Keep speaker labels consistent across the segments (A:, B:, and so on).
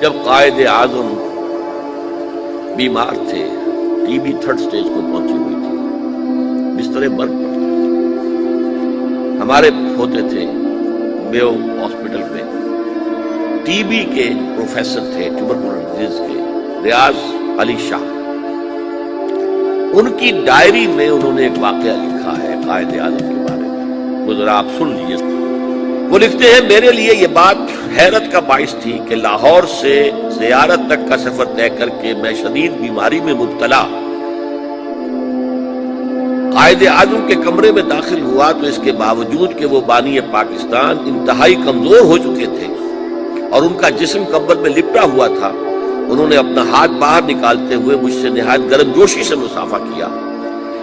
A: جب قائد اعظم بیمار تھے، ٹی بی 3rd stage کو پہنچی ہوئی تھی، بستر مرگ پر تھے، ہمارے ہوتے تھے میو ہاسپٹل میں ٹی بی کے پروفیسر تھے، ٹیوبرکلوسس کے، ریاض علی شاہ. ان کی ڈائری میں انہوں نے ایک واقعہ لکھا ہے قائد اعظم کے بارے میں، وہ ذرا آپ سن لیجیے. وہ لکھتے ہیں، میرے لیے یہ بات حیرت کا باعث تھی کہ لاہور سے زیارت تک کا سفر طے کر کے میں شدید بیماری میں مبتلا قائد اعظم کے کمرے میں داخل ہوا تو اس کے باوجود کہ وہ بانی پاکستان انتہائی کمزور ہو چکے تھے اور ان کا جسم کمبل میں لپٹا ہوا تھا، انہوں نے اپنا ہاتھ باہر نکالتے ہوئے مجھ سے نہایت گرم جوشی سے مصافحہ کیا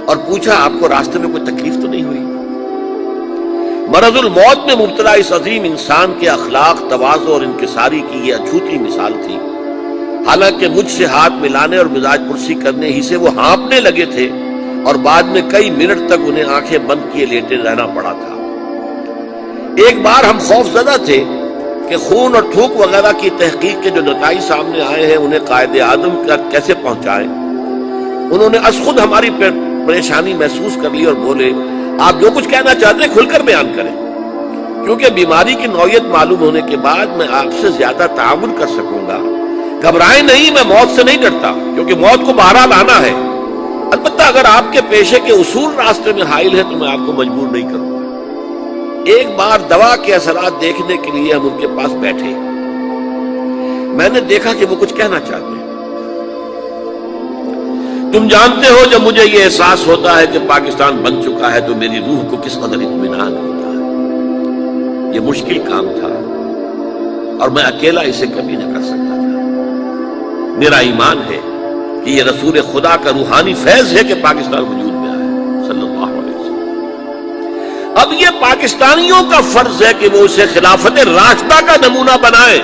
A: اور پوچھا، آپ کو راستے میں کوئی تکلیف تو نہیں ہوئی؟ مرض الموت میں مبتلا اس عظیم انسان کے اخلاق، تواضع اور انکساری کی یہ اچھوتی مثال تھی. حالانکہ مجھ سے ہاتھ ملانے اور مزاج پرسی کرنے ہی سے وہ ہانپنے لگے تھے اور بعد میں کئی منٹ تک انہیں آنکھیں بند کیے لیٹے رہنا پڑا تھا. ایک بار ہم خوف زدہ تھے کہ خون اور تھوک وغیرہ کی تحقیق کے جو نتائج سامنے آئے ہیں انہیں قائد اعظم کا کیسے پہنچائیں. انہوں نے از خود ہماری پریشانی محسوس کر لی اور بولے، آپ جو کچھ کہنا چاہتے ہیں کھل کر بیان کریں، کیونکہ بیماری کی نوعیت معلوم ہونے کے بعد میں آپ سے زیادہ تعاون کر سکوں گا. گھبرائیں نہیں، میں موت سے نہیں ڈرتا، کیونکہ موت کو بہرحال آنا ہے. البتہ اگر آپ کے پیشے کے اصول راستے میں حائل ہیں تو میں آپ کو مجبور نہیں کروں گا. ایک بار دوا کے اثرات دیکھنے کے لیے ہم ان کے پاس بیٹھے. میں نے دیکھا کہ وہ کچھ کہنا چاہتے ہیں. تم جانتے ہو جب مجھے یہ احساس ہوتا ہے کہ پاکستان بن چکا ہے تو میری روح کو کس قدر اطمینان ہوتا ہے. یہ مشکل کام تھا اور میں اکیلا اسے کبھی نہ کر سکتا تھا. میرا ایمان ہے کہ یہ رسول خدا کا روحانی فیض ہے کہ پاکستان وجود میں آیا صلی اللہ علیہ وسلم. اب یہ پاکستانیوں کا فرض ہے کہ وہ اسے خلافت راشدہ کا نمونہ بنائے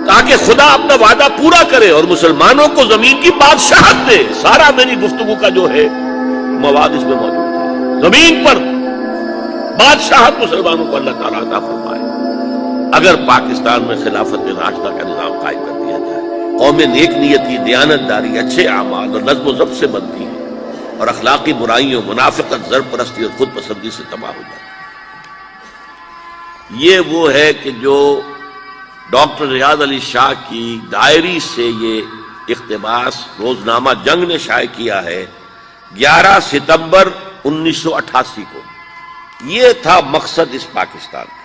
A: تاکہ خدا اپنا وعدہ پورا کرے اور مسلمانوں کو زمین کی بادشاہت دے. سارا میری گفتگو کا جو ہے مواد اس میں موجود ہے. زمین پر بادشاہت مسلمانوں کو اللہ تعالیٰ عطا فرمائے اگر پاکستان میں خلافت راشدہ کا نظام قائم کر دیا جائے. قومیں نیک نیتی، دیانت داری، اچھے اعمال اور نظم و ضبط سے بنتی ہیں اور اخلاقی برائیوں، منافقت، زر پرستی اور خود پسندی سے تباہ ہو جاتی. یہ وہ ہے کہ جو ڈاکٹر ریاض علی شاہ کی ڈائری سے یہ اقتباس روزنامہ جنگ نے شائع کیا ہے 11 ستمبر 1988 کو. یہ تھا مقصد اس پاکستان کا.